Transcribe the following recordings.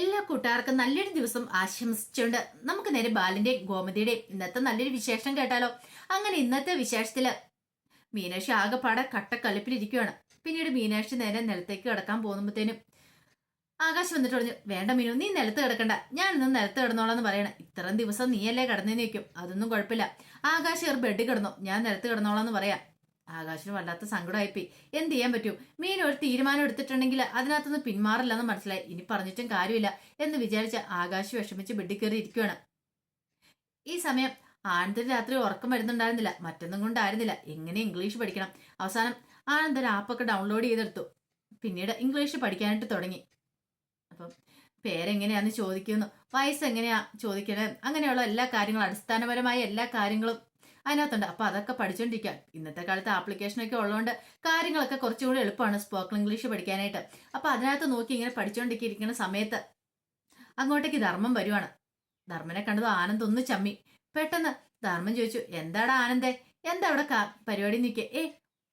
എല്ലാ കൂട്ടുകാർക്കും നല്ലൊരു ദിവസം ആശംസിച്ചുകൊണ്ട് നമുക്ക് നേരെ ബാലിന്റെയും ഗോമതിയുടെയും ഇന്നത്തെ നല്ലൊരു വിശേഷം കേട്ടാലോ. അങ്ങനെ ഇന്നത്തെ വിശേഷത്തില് മീനാക്ഷി ആകെപ്പാടെ കട്ടക്കലിപ്പിലിരിക്കുകയാണ്. പിന്നീട് മീനാക്ഷി നേരെ നിലത്തേക്ക് കിടക്കാൻ പോകുമ്പോഴത്തേനും ആകാശ് വന്നിട്ട് പറഞ്ഞു, വേണ്ട മീനു, നീ നിലത്ത് കിടക്കണ്ട, ഞാൻ ഇന്ന് നിലത്ത് കിടന്നോളാന്ന് പറയണേ. ഇത്രയും ദിവസം നീയല്ലേ കിടന്നേന്ന് വെക്കും, അതൊന്നും കുഴപ്പമില്ല. ആകാശ് ബെഡ് കിടന്നോ, ഞാൻ നിലത്ത് കിടന്നോളാന്ന് പറയാം. ആകാശിന് വല്ലാത്ത സങ്കടമായിപ്പോയി. എന്ത് ചെയ്യാൻ പറ്റും, മീൻ ഒരു തീരുമാനം എടുത്തിട്ടുണ്ടെങ്കിൽ അതിനകത്തുനിന്ന് പിന്മാറില്ലെന്ന് മനസ്സിലായി. ഇനി പറഞ്ഞിട്ടും കാര്യമില്ല എന്ന് വിചാരിച്ച ആകാശ് വിഷമിച്ച് ബെഡിൽ കയറി ഇരിക്കുകയാണ്. ഈ സമയം ആനന്ദന് രാത്രി ഉറക്കം വരുന്നുണ്ടായിരുന്നില്ല, മറ്റൊന്നും കൊണ്ടായിരുന്നില്ല. എങ്ങനെ ഇംഗ്ലീഷ് പഠിക്കണം. അവസാനം ആനന്ദൻ ആപ്പൊക്കെ ഡൗൺലോഡ് ചെയ്തെടുത്തു. പിന്നീട് ഇംഗ്ലീഷ് പഠിക്കാനായിട്ട് തുടങ്ങി. അപ്പം പേരെങ്ങനെയാന്ന് ചോദിക്കുന്നു, വയസ്സ് എങ്ങനെയാ ചോദിക്കണേ, അങ്ങനെയുള്ള എല്ലാ കാര്യങ്ങളും, അടിസ്ഥാനപരമായ എല്ലാ കാര്യങ്ങളും അതിനകത്തുണ്ട്. അപ്പൊ അതൊക്കെ പഠിച്ചോണ്ടിരിക്കാം. ഇന്നത്തെ കാലത്ത് ആപ്ലിക്കേഷനൊക്കെ ഉള്ളതുകൊണ്ട് കാര്യങ്ങളൊക്കെ കുറച്ചും കൂടി എളുപ്പമാണ് സ്പോക്കൺ ഇംഗ്ലീഷ് പഠിക്കാനായിട്ട്. അപ്പൊ അതിനകത്ത് നോക്കി ഇങ്ങനെ പഠിച്ചോണ്ടിരിക്കുന്ന സമയത്ത് അങ്ങോട്ടേക്ക് ധർമ്മം വരുവാണ്. ധർമ്മനെ കണ്ടത് ആനന്ദ് ഒന്ന് ചമ്മി. പെട്ടെന്ന് ധർമ്മൻ ചോദിച്ചു, എന്താടാ ആനന്ദേ, എന്താ അവിടെ പരിപാടി നിൽക്കേ?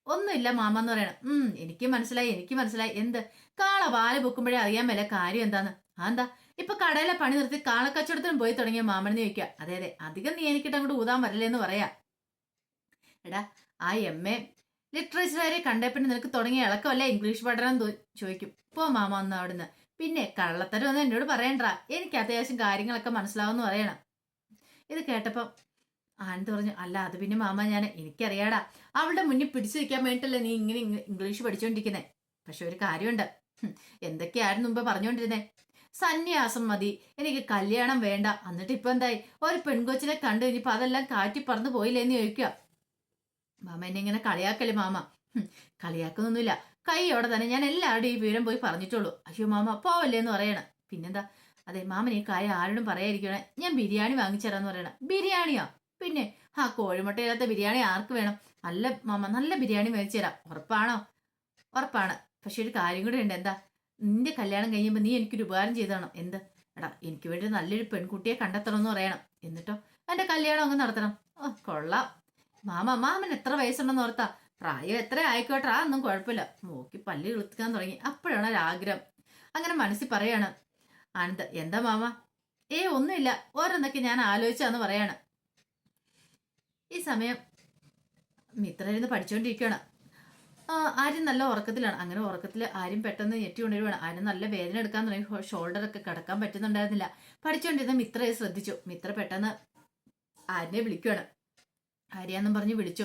ഒന്നുമില്ല മാമെന്ന് പറയണം. എനിക്ക് മനസ്സിലായി, എനിക്ക് മനസ്സിലായി. എന്ത്? കാള പാല് പൊക്കുമ്പോഴേ അറിയാൻ മേല കാര്യം എന്താന്ന്. എന്താ ഇപ്പൊ കടയിലെ പണി നിർത്തി കാളക്കച്ചവടത്തിനും പോയി തുടങ്ങിയ മാമനെന്ന് ചോദിക്കുക. അതെ അതെ, അധികം നീ എനിക്കിട്ട് അങ്ങോട്ട് ഊതാൻ വരില്ലെന്ന് പറയാ. എടാ, ആ MA ലിറ്ററേച്ചറുകാരെ കണ്ടേ പിന്നെ നിനക്ക് തുടങ്ങിയ ഇളക്കമല്ലേ ഇംഗ്ലീഷ് പഠനം ചോദിക്കും. പോ മാമ ഒന്ന് അവിടുന്ന്. പിന്നെ കള്ളത്തരം ഒന്നും എന്നോട് പറയണ്ടാ, എനിക്ക് അത്യാവശ്യം കാര്യങ്ങളൊക്കെ മനസ്സിലാവുമെന്ന് പറയണം. ഇത് കേട്ടപ്പം ആനന്ദ് പറഞ്ഞു, അല്ല അത് പിന്നെ മാമ എനിക്കറിയാടാ, അവളുടെ മുന്നിൽ പിടിച്ചു നിൽക്കാൻ വേണ്ടിട്ടല്ലേ നീ ഇങ്ങനെ ഇംഗ്ലീഷ് പഠിച്ചോണ്ടിരിക്കുന്നേ. പക്ഷെ ഒരു കാര്യമുണ്ട്, എന്തൊക്കെയായിരുന്നു മുമ്പ് പറഞ്ഞോണ്ടിരുന്നേ? സന്യാസം മതി, എനിക്ക് കല്യാണം വേണ്ട. എന്നിട്ട് ഇപ്പൊ എന്തായി? ഒരു പെൺകൊച്ചിനെ കണ്ടു കഴിഞ്ഞപ്പോ അതെല്ലാം കാറ്റി പറന്നു പോയില്ലേന്ന് ചോദിക്കുക. മാമ എന്നെ ഇങ്ങനെ കളിയാക്കല്ലേ മാമ? കളിയാക്കുന്നൊന്നുമില്ല, കൈയോടെ തന്നെ ഞാൻ എല്ലാവരുടെയും ഈ വിവരം പോയി പറഞ്ഞിട്ടുള്ളൂ. അയ്യോ മാമ പോവല്ലേ എന്ന് പറയണം. പിന്നെന്താ? അതെ മാമൻ ഈ കാര്യം ആരോടും പറയാതിരിക്കണേ, ഞാൻ ബിരിയാണി വാങ്ങിച്ചരാന്ന് പറയണം. ബിരിയാണിയോ? പിന്നെ കോഴിമുട്ടയില്ലാത്ത ബിരിയാണി ആർക്ക് വേണം? നല്ല മാമ, നല്ല ബിരിയാണി മേടിച്ചു തരാം. ഉറപ്പാണോ? ഉറപ്പാണ്. പക്ഷെ ഒരു കാര്യം കൂടെ ഉണ്ട്. എന്താ? നിന്റെ കല്യാണം കഴിയുമ്പോൾ നീ എനിക്കൊരു ഉപകാരം ചെയ്തണം. എന്ത്? എടാ, എനിക്ക് വേണ്ടി നല്ലൊരു പെൺകുട്ടിയെ കണ്ടെത്തണം എന്ന് പറയണം. എന്നിട്ടോ എന്റെ കല്യാണം അങ്ങ് നടത്തണം. കൊള്ളാം മാമൻ എത്ര വയസ്സുണ്ടെന്ന് ഓർത്താ? പ്രായം എത്ര ആയിക്കോട്ടെ, ഒന്നും കുഴപ്പമില്ല. നോക്കി പല്ലി കിളുത്തിക്കാൻ തുടങ്ങി. അപ്പോഴാണ് ഒരാഗ്രഹം അങ്ങനെ മനസ്സിൽ പറയാണ്. ആനന്ദ്, എന്താ മാമ? ഒന്നുമില്ല, ഓരോന്നൊക്കെ ഞാൻ ആലോചിച്ചാന്ന് പറയാണ്. ഈ സമയം മിത്ര ഇരുന്ന് പഠിച്ചുകൊണ്ടിരിക്കുകയാണ്. ആര്യം നല്ല ഉറക്കത്തിലാണ്. അങ്ങനെ ഉറക്കത്തിൽ ആര്യം പെട്ടെന്ന് ഞെട്ടി കൊണ്ടുവരുവാണ്. ആര്യം നല്ല വേദന എടുക്കാൻ തുടങ്ങി. ഷോൾഡറൊക്കെ കിടക്കാൻ പറ്റുന്നുണ്ടായിരുന്നില്ല. പഠിച്ചുകൊണ്ടിരുന്ന മിത്രയെ ശ്രദ്ധിച്ചു. മിത്ര പെട്ടെന്ന് ആര്യനെ വിളിക്കുകയാണ്. ആര്യാന്നും പറഞ്ഞ് വിളിച്ചു.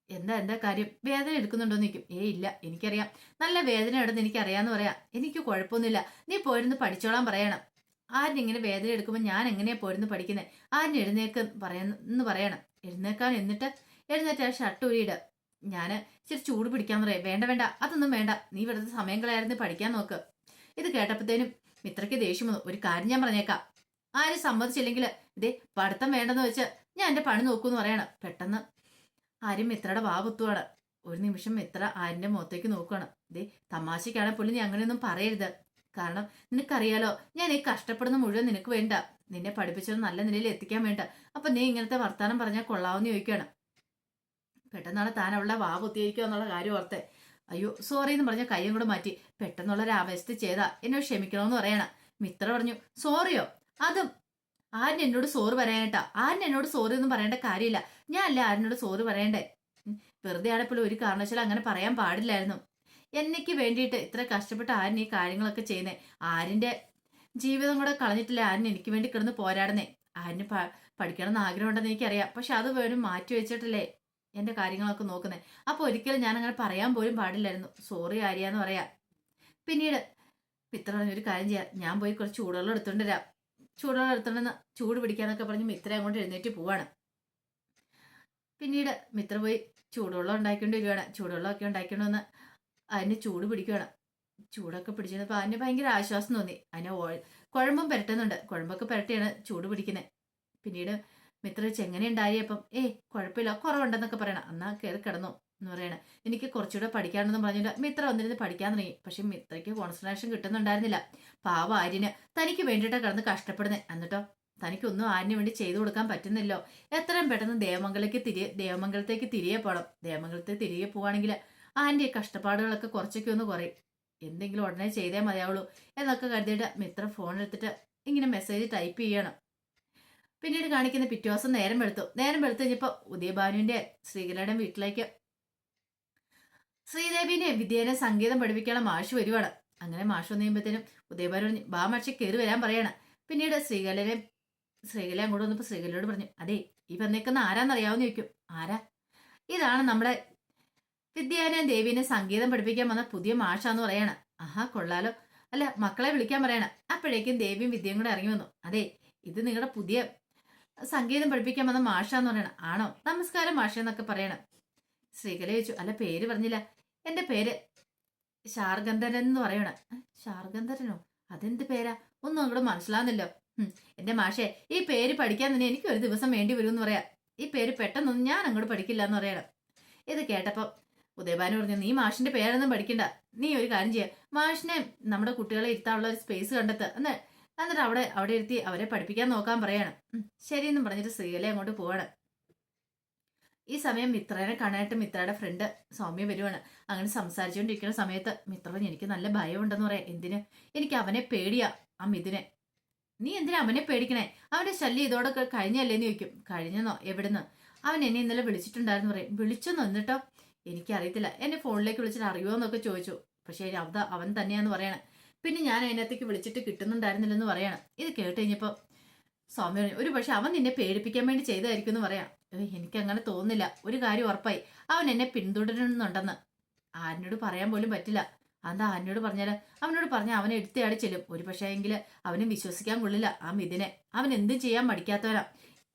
എന്താ കാര്യം? വേദന എടുക്കുന്നുണ്ടോന്ന് ചോദിക്കും. ഇല്ല, എനിക്കറിയാം, നല്ല വേദന ഉണ്ടെന്ന് എനിക്കറിയാന്ന് പറയാം. എനിക്ക് കുഴപ്പമൊന്നുമില്ല, നീ പോയിരുന്ന് പഠിച്ചോളാൻ പറയണം. ആര്യൻ ഇങ്ങനെ വേദന എടുക്കുമ്പോൾ ഞാൻ എങ്ങനെയാ പോരുന്ന് പഠിക്കുന്നത്? ആര്യൻ എഴുന്നേക്ക് എന്ന് പറയണം. എഴുന്നേക്കാൻ എഴുന്നേറ്റ് ഷർട്ട് ഊരിയിട്. ഞാൻ ഇച്ചിരി ചൂട് പിടിക്കാൻ പറയാം. വേണ്ട, അതൊന്നും വേണ്ട, നീ വെറുതെ സമയം കളയായിരുന്നു, പഠിക്കാൻ നോക്ക്. ഇത് കേട്ടപ്പോഴത്തേനും മിത്രയ്ക്ക് ദേഷ്യം വന്നു. ഒരു കാര്യം ഞാൻ പറഞ്ഞേക്കാം, ആരും സമ്മതിച്ചില്ലെങ്കിൽ ഇതേ പഠിത്തം വേണ്ടെന്ന് വെച്ച് ഞാൻ എന്റെ പണി നോക്കൂന്ന് പറയണം. പെട്ടെന്ന് ആര്യം മിത്രയുടെ വാ കുത്തുവാണ്. ഒരു നിമിഷം മിത്ര ആര്യന്റെ മുഖത്തേക്ക് നോക്കുകയാണ്. ഇതേ തമാശക്കാണ് പുള്ളി, നീ അങ്ങനെയൊന്നും പറയരുത്. കാരണം നിനക്കറിയാലോ, ഞാൻ ഈ കഷ്ടപ്പെടുന്ന മുഴുവൻ നിനക്ക് വേണ്ട, നിന്നെ പഠിപ്പിച്ചത് നല്ല നിലയിൽ എത്തിക്കാൻ വേണ്ട. അപ്പൊ നീ ഇങ്ങനത്തെ വർത്താനം പറഞ്ഞാൽ കൊള്ളാവെന്ന് ചോദിക്കുകയാണ്. പെട്ടെന്നാണ് താൻ അവളുടെ വാ കുത്തിയിരിക്കുക എന്നുള്ള കാര്യം ഓർത്തെ. അയ്യോ സോറി എന്ന് പറഞ്ഞ കൈയും കൂടെ മാറ്റി. പെട്ടെന്നുള്ള ഒരു ആവേശത്തിൽ ചെയ്താ എന്നോട് ക്ഷമിക്കണമെന്ന് പറയണം. മിത്ര പറഞ്ഞു, സോറിയോ? അതും ആര്യൻ എന്നോട് സോറി പറയാനേട്ടാ. ആര്യൻ എന്നോട് സോറി ഒന്നും പറയേണ്ട കാര്യമില്ല. ഞാൻ അല്ല ആര്യനോട് സോറി പറയണ്ടേ. വെറുതെ ആണെപ്പോലും ഒരു കാരണവശാലും അങ്ങനെ പറയാൻ പാടില്ലായിരുന്നു. എന്നയ്ക്ക് വേണ്ടിയിട്ട് ഇത്ര കഷ്ടപ്പെട്ട് ആര്യൻ ഈ കാര്യങ്ങളൊക്കെ ചെയ്യുന്നേ. ആര്യന്റെ ജീവിതം കൂടെ കളഞ്ഞിട്ടില്ല ആര്യൻ എനിക്ക് വേണ്ടി കിടന്ന് പോരാടുന്നേ. ആര്യന് പഠിക്കണം എന്ന് ആഗ്രഹം ഉണ്ടെന്ന് എനിക്കറിയാം. പക്ഷെ അത് വേണം മാറ്റി വെച്ചിട്ടില്ലേ എന്റെ കാര്യങ്ങളൊക്കെ നോക്കുന്നത്. അപ്പൊ ഒരിക്കലും ഞാൻ അങ്ങനെ പറയാൻ പോലും പാടില്ലായിരുന്നു. സോറി ആര്യാന്ന് പറയാ. പിന്നീട് മിത്ര പറഞ്ഞ ഒരു കാര്യം ചെയ്യാം, ഞാൻ പോയി കുറച്ച് ചൂടുവെള്ളം എടുത്തോണ്ട് വരാം. ചൂടുവെള്ളം എടുത്തോണ്ടെന്ന് ചൂട് പിടിക്കാന്നൊക്കെ പറഞ്ഞ് മിത്ര അങ്ങോട്ട് എഴുന്നേറ്റ് പോവാണ്. പിന്നീട് മിത്ര പോയി ചൂടുവെള്ളം ഉണ്ടാക്കിക്കൊണ്ട് വരികയാണ്. ചൂടുവെള്ളമൊക്കെ ഉണ്ടാക്കിക്കൊണ്ട് വന്ന് അതിന് ചൂട് പിടിക്കുകയാണ്. ചൂടൊക്കെ പിടിച്ചപ്പോൾ അതിന് ഭയങ്കര ആശ്വാസം തോന്നി. അതിനെ കുഴമ്പും പുരട്ടുന്നുണ്ട്. കുഴമ്പൊക്കെ പുരട്ടിയാണ് ചൂട് പിടിക്കുന്നത്. പിന്നീട് മിത്ര ചെങ്ങനെ ഉണ്ടായപ്പം കുഴപ്പമില്ല, കുറവുണ്ടെന്നൊക്കെ പറയണം. എന്നാ കയറി കിടന്നു എന്ന് പറയണം. എനിക്ക് കുറച്ചുകൂടെ പഠിക്കാനെന്ന് പറഞ്ഞിട്ട് മിത്ര വന്നിരുന്ന് പഠിക്കാൻ തുടങ്ങി. പക്ഷെ മിത്രയ്ക്ക് കോൺസെൻട്രേഷൻ കിട്ടുന്നുണ്ടായിരുന്നില്ല. പാവ ആര്യന് തനിക്ക് വേണ്ടിയിട്ടാണ് കിടന്ന് കഷ്ടപ്പെടുന്നത്. എന്നിട്ടോ തനിക്കൊന്നും ആര്യന് വേണ്ടി ചെയ്തു കൊടുക്കാൻ പറ്റുന്നില്ലോ. എത്രയും പെട്ടെന്ന് ദേവമംഗലത്തേക്ക് തിരികെ പോകണം. ദേവമംഗലത്തേക്ക് തിരികെ പോവാണെങ്കിൽ ആന്റെ കഷ്ടപ്പാടുകളൊക്കെ കുറച്ചൊക്കെ ഒന്ന് കുറയും. എന്തെങ്കിലും ഉടനെ ചെയ്തേ മതിയാവുള്ളൂ എന്നൊക്കെ കരുതിയിട്ട് മിത്ര ഫോൺ എടുത്തിട്ട് ഇങ്ങനെ മെസ്സേജ് ടൈപ്പ് ചെയ്യണം. പിന്നീട് കാണിക്കുന്ന പിറ്റേ ദിവസം നേരം വെളുത്തു കഴിഞ്ഞപ്പോൾ ഉദയഭാനുവിന്റെ ശ്രീകലയുടെ വീട്ടിലേക്ക് ശ്രീദേവിനെ വിദ്യേനെ സംഗീതം പഠിപ്പിക്കാനുള്ള മാഷ് വരുവാണ്. അങ്ങനെ മാഷ് വന്നു കഴിയുമ്പോഴത്തേനും ഉദയഭാനു പറഞ്ഞു ബാ മാഷി കയറി വരാൻ പറയാണ്. പിന്നീട് ശ്രീകല അങ്ങോട്ട് വന്നപ്പോൾ ശ്രീകലയോട് പറഞ്ഞു അതെ ഈ വന്നേക്കുന്ന ആരാന്നറിയാവുന്ന ചോദിക്കും. ആരാ? ഇതാണ് നമ്മുടെ വിദ്യാനെയും ദേവീനെ സംഗീതം പഠിപ്പിക്കാൻ വന്ന പുതിയ മാഷാന്ന് പറയാണ്. ആഹാ കൊള്ളാലോ, അല്ല മക്കളെ വിളിക്കാൻ പറയണം. അപ്പോഴേക്കും ദേവിയും വിദ്യയും കൂടെ ഇറങ്ങി വന്നു. അതെ ഇത് നിങ്ങളുടെ പുതിയ സംഗീതം പഠിപ്പിക്കാൻ വന്ന മാഷാന്ന് പറയണം. ആണോ, നമസ്കാരം മാഷ എന്നൊക്കെ പറയണം. ശ്രീകല ചോദിച്ചു അല്ല പേര് പറഞ്ഞില്ല. എന്റെ പേര് ശാർഗന്ധരൻ എന്ന് പറയണം. ശാർഗന്ധരനോ, അതെന്ത് പേരാ? ഒന്നും അങ്ങോട്ട് മനസ്സിലാവുന്നില്ലോ. എന്റെ മാഷേ ഈ പേര് പഠിക്കാൻ തന്നെ എനിക്ക് ഒരു ദിവസം വേണ്ടി വരും എന്ന് പറയാം. ഈ പേര് പെട്ടെന്നൊന്നും ഞാൻ അങ്ങോട്ട് പഠിക്കില്ല എന്ന് പറയണം. ഇത് കേട്ടപ്പോൾ ഉദയഭാനു പറഞ്ഞു നീ മാഷിന്റെ പേരൊന്നും പഠിക്കണ്ട, നീ ഒരു കാര്യം ചെയ്യാം, മാഷിനെ നമ്മുടെ കുട്ടികളെ ഇരുത്താനുള്ള ഒരു സ്പേസ് കണ്ടെത്തുക, എന്നിട്ട് അവിടെ ഇരുത്തി അവരെ പഠിപ്പിക്കാൻ നോക്കാൻ പറയാണ്. ശരിയെന്നും പറഞ്ഞിട്ട് ശ്രീകല അങ്ങോട്ട് പോവാണ്. ഈ സമയം മിത്രനെ കാണാനായിട്ട് മിത്രയുടെ ഫ്രണ്ട് സൗമ്യ വരുവാണ്. അങ്ങനെ സംസാരിച്ചുകൊണ്ടിരിക്കുന്ന സമയത്ത് മിത്ര പറഞ്ഞു എനിക്ക് നല്ല ഭയമുണ്ടെന്ന് പറയാം. എന്തിന്? എനിക്ക് അവനെ പേടിയാ, ആ മിഥുനെ. നീ എന്തിനാ അവനെ പേടിക്കണേ? അവന്റെ ശല്യം ഇതോടെ കഴിഞ്ഞല്ലേന്ന് ചോദിക്കും. കഴിഞ്ഞെന്നോ? എവിടുന്ന്? അവൻ എന്നെ ഇന്നലെ വിളിച്ചിട്ടുണ്ടായിരുന്നു പറയും. വിളിച്ചെന്നോ? എന്നിട്ടോ? എനിക്കറിയത്തില്ല, എന്നെ ഫോണിലേക്ക് വിളിച്ചിട്ട് അറിയുമോ എന്നൊക്കെ ചോദിച്ചു. പക്ഷേ അവൻ തന്നെയാന്ന് പറയണം. പിന്നെ ഞാൻ അതിനകത്തേക്ക് വിളിച്ചിട്ട് കിട്ടുന്നുണ്ടായിരുന്നില്ലെന്ന് പറയണം. ഇത് കേട്ട് കഴിഞ്ഞപ്പോൾ സൗമ്യ പറഞ്ഞു ഒരു പക്ഷെ അവൻ നിന്നെ പേടിപ്പിക്കാൻ വേണ്ടി ചെയ്തായിരിക്കും എന്ന് പറയാം. എനിക്ക് അങ്ങനെ തോന്നുന്നില്ല, ഒരു കാര്യം ഉറപ്പായി, അവൻ എന്നെ പിന്തുടരുന്നുണ്ടെന്ന് ആരിനോട് പറയാൻ പോലും പറ്റില്ല. എന്താ ആരിനോട് പറഞ്ഞാല്? അവനോട് പറഞ്ഞാൽ അവനെ എടുത്തയാടി ചെല്ലും. ഒരു പക്ഷേ എങ്കിൽ അവനെ വിശ്വസിക്കാൻ കൊള്ളില്ല ആ മിഥുനെ. അവൻ എന്തും ചെയ്യാൻ മടിക്കാത്തവനാ.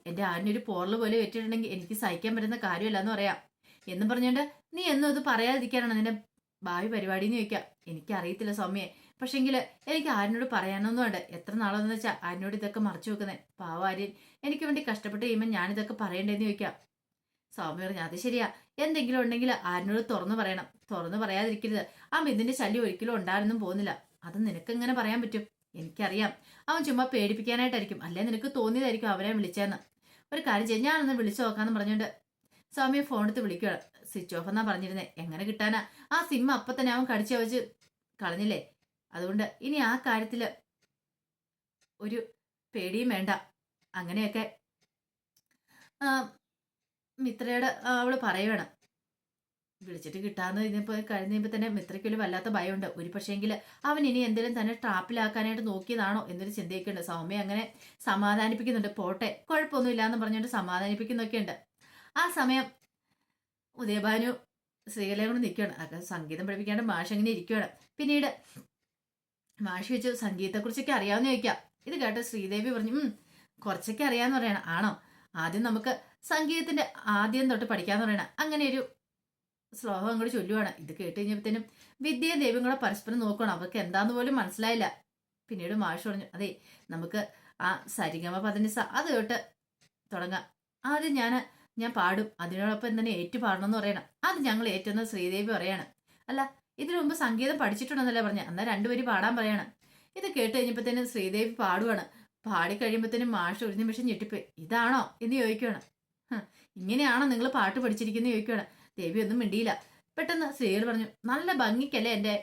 എന്റെ ആരിനൊരു പോറൽ പോലെ വെച്ചിട്ടുണ്ടെങ്കിൽ എനിക്ക് സഹിക്കാൻ പറ്റുന്ന കാര്യമല്ല എന്ന് പറയാം. എന്നും പറഞ്ഞുകൊണ്ട് നീ എന്നും ഇത് പറയാതിരിക്കാനാണ് നിന്റെ ഭാവി പരിപാടി എന്ന് ചോദിക്കാം. എനിക്കറിയത്തില്ല സൗമ്യയെ, പക്ഷെങ്കിൽ എനിക്ക് ആരിനോട് പറയാനൊന്നും ഉണ്ട്. എത്ര നാളെന്ന് വെച്ചാൽ ആരിനോട് ഇതൊക്കെ മറച്ചു വെക്കുന്നത്? പാവ ആര്യൻ എനിക്ക് വേണ്ടി കഷ്ടപ്പെട്ട് കഴിയുമ്പോൾ ഞാനിതൊക്കെ പറയണ്ടേന്ന് ചോദിക്കാം. സൗമ്യ പറഞ്ഞു അത് ശരിയാ, എന്തെങ്കിലും ഉണ്ടെങ്കിൽ ആരിനോട് തുറന്നു പറയണം, തുറന്നു പറയാതിരിക്കരുത്. ആ മിഥുന്റെ ശല്യം ഒരിക്കലും ഉണ്ടാകാനൊന്നും പോകുന്നില്ല. അത് നിനക്ക് എങ്ങനെ പറയാൻ പറ്റും? എനിക്കറിയാം, അവൻ ചുമ്മാ പേടിപ്പിക്കാനായിട്ടായിരിക്കും, അല്ലെ നിനക്ക് തോന്നിയതായിരിക്കും അവനെ വിളിച്ചതെന്ന്. ഒരു കാര്യം ചെയ്യാം, ഞാനൊന്ന് വിളിച്ചു നോക്കാന്ന് പറഞ്ഞുകൊണ്ട് സൗമ്യ ഫോൺ എടുത്ത് വിളിക്കുകയാണ്. സ്വിച്ച് ഓഫ് എന്നാ പറഞ്ഞിരുന്നേ, എങ്ങനെ കിട്ടാനാ? ആ സിം അപ്പൊ തന്നെ അവൻ കടിച്ചു വെച്ച് കളഞ്ഞില്ലേ. അതുകൊണ്ട് ഇനി ആ കാര്യത്തില് ഒരു പേടിയും വേണ്ട. അങ്ങനെയൊക്കെ മിത്രയുടെ അവള് പറയുവാണ്. വിളിച്ചിട്ട് കിട്ടാന്ന് കഴിഞ്ഞപ്പോ തന്നെ മിത്രയ്ക്കൊരു വല്ലാത്ത ഭയമുണ്ട്. ഒരു പക്ഷേങ്കിൽ അവൻ ഇനി എന്തെങ്കിലും തന്നെ ട്രാപ്പിലാക്കാനായിട്ട് നോക്കിയതാണോ എന്നൊരു ചിന്തയൊക്കെയുണ്ട്. സൗമ്യ അങ്ങനെ സമാധാനിപ്പിക്കുന്നുണ്ട്. പോട്ടെ കുഴപ്പമൊന്നുമില്ല എന്ന് പറഞ്ഞുകൊണ്ട് സമാധാനിപ്പിക്കുന്നൊക്കെ ഉണ്ട്. ആ സമയം ഉദയഭാനു ശ്രീകലയും കൂടെ നിൽക്കുകയാണ്. അതൊക്കെ സംഗീതം പഠിപ്പിക്കാണ്ട് മാഷ് അങ്ങനെ ഇരിക്കുകയാണ്. പിന്നീട് മാഷ് വെച്ചു സംഗീതത്തെക്കുറിച്ചൊക്കെ അറിയാമെന്ന് ചോദിക്കാം. ഇത് കേട്ട് ശ്രീദേവി പറഞ്ഞു കുറച്ചൊക്കെ അറിയാന്ന് പറയണം. ആണോ? ആദ്യം നമുക്ക് സംഗീതത്തിന്റെ ആദ്യം തൊട്ട് പഠിക്കാന്ന് പറയണം. അങ്ങനെ ഒരു ശ്ലോകം അങ്ങോട്ട് ചൊല്ലുവാണ്. ഇത് കേട്ട് കഴിഞ്ഞപ്പോഴത്തേനും വിദ്യയും ദേവിയും കൂടെ പരസ്പരം നോക്കണം. അവർക്ക് എന്താന്ന് പോലും മനസ്സിലായില്ല. പിന്നീട് മാഷ് പറഞ്ഞു അതെ നമുക്ക് ആ സരിഗമ പദനിസ അത് തൊട്ട് തുടങ്ങാം. ആദ്യം ഞാൻ പാടും, അതിനോടൊപ്പം തന്നെ ഏറ്റു പാടണം എന്ന് പറയണം. അത് ഞങ്ങൾ ഏറ്റെന്ന് ശ്രീദേവി പറയാണ്. അല്ല ഇതിനു മുമ്പ് സംഗീതം പഠിച്ചിട്ടുണ്ടെന്നല്ലേ പറഞ്ഞ, എന്നാൽ രണ്ടുപേരും പാടാൻ പറയാണ്. ഇത് കേട്ട് കഴിഞ്ഞപ്പോഴത്തേനും ശ്രീദേവി പാടുവാണ്. പാടിക്കഴിയുമ്പോഴത്തേനും മാഷ് ഒരു നിമിഷം ഞെട്ടിപ്പോയി. ഇതാണോ എന്ന് ചോദിക്കുകയാണ്. ഇങ്ങനെയാണോ നിങ്ങൾ പാട്ട് പഠിച്ചിരിക്കുന്നത് ചോദിക്കുകയാണ്. ദേവി ഒന്നും മിണ്ടിയില്ല. പെട്ടെന്ന് ശ്രീകൾ പറഞ്ഞു നല്ല ഭംഗിക്കല്ലേ എന്റെ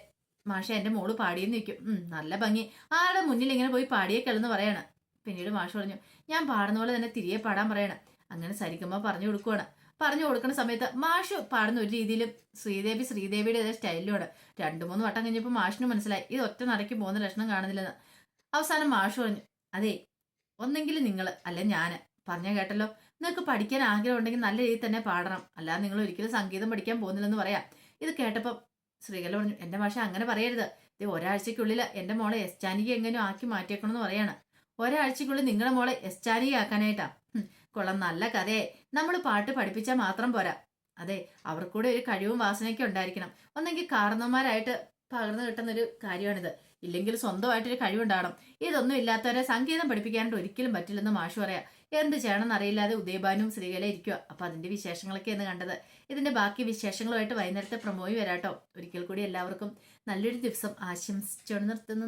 മാഷ എന്റെ മോള് പാടിയെന്ന് ചോദിക്കും. നല്ല ഭംഗി, ആരുടെ മുന്നിൽ ഇങ്ങനെ പോയി പാടിയേക്കല്ലെന്ന് പറയാണ്. പിന്നീട് മാഷ് പറഞ്ഞു ഞാൻ പാടുന്ന പോലെ തന്നെ തിരികെ പാടാൻ പറയണം. അങ്ങനെ സരിഗമ പറഞ്ഞു കൊടുക്കുവാണ്. പറഞ്ഞു കൊടുക്കുന്ന സമയത്ത് മാഷ് പാടുന്ന ഒരു രീതിയിലും ശ്രീദേവിയുടെ സ്റ്റൈലിലുമാണ്. 2-3 വട്ടം കഴിഞ്ഞപ്പോൾ മാഷിന് മനസ്സിലായി ഇത് ഒറ്റ നടക്കി പോകുന്ന ലക്ഷണം കാണുന്നില്ലെന്ന്. അവസാനം മാഷ് പറഞ്ഞു അതെ ഒന്നെങ്കിലും നിങ്ങൾ അല്ലെ ഞാന് പറഞ്ഞ കേട്ടല്ലോ, നിങ്ങൾക്ക് പഠിക്കാൻ ആഗ്രഹം ഉണ്ടെങ്കിൽ നല്ല രീതിയിൽ തന്നെ പാടണം, അല്ലാതെ നിങ്ങൾ ഒരിക്കലും സംഗീതം പഠിക്കാൻ പോകുന്നില്ലെന്ന് പറയാം. ഇത് കേട്ടപ്പം ശ്രീകല പറഞ്ഞു എന്റെ മാഷ അങ്ങനെ പറയരുത്, ഇത് ഒരാഴ്ചക്കുള്ളിൽ എന്റെ മോളെ എസ്റ്റാനിക എങ്ങനെയോ ആക്കി മാറ്റിയേക്കണമെന്ന് പറയാണ്. ഒരാഴ്ചക്കുള്ളിൽ നിങ്ങളുടെ മോളെ എസ്റ്റാനിക ആക്കാനായിട്ടാ? കൊള്ളാം, നല്ല കഥയെ. നമ്മൾ പാട്ട് പഠിപ്പിച്ചാൽ മാത്രം പോരാ, അതെ അവർക്കൂടെ ഒരു കഴിവും വാസനയൊക്കെ ഉണ്ടായിരിക്കണം. ഒന്നെങ്കിൽ കാരണവന്മാരായിട്ട് പകർന്നു കിട്ടുന്ന ഒരു കാര്യമാണിത്, ഇല്ലെങ്കിൽ സ്വന്തമായിട്ടൊരു കഴിവുണ്ടാകണം. ഇതൊന്നും ഇല്ലാത്തവരെ സംഗീതം പഠിപ്പിക്കാനായിട്ട് ഒരിക്കലും പറ്റില്ലെന്ന് മാഷു പറയാം. എന്ത് ചെയ്യണമെന്ന് അറിയില്ലാതെ ഉദയഭാനും ശ്രീകല ഇരിക്കുക. അപ്പൊ അതിന്റെ വിശേഷങ്ങളൊക്കെ എന്ന് കണ്ടത്. ഇതിന്റെ ബാക്കി വിശേഷങ്ങളുമായിട്ട് വൈകുന്നേരത്തെ പ്രമോയി വരാട്ടോ. ഒരിക്കൽ കൂടി എല്ലാവർക്കും നല്ലൊരു ദിവസം ആശംസിച്ചുകൊണ്ട് നിർത്തുന്നു.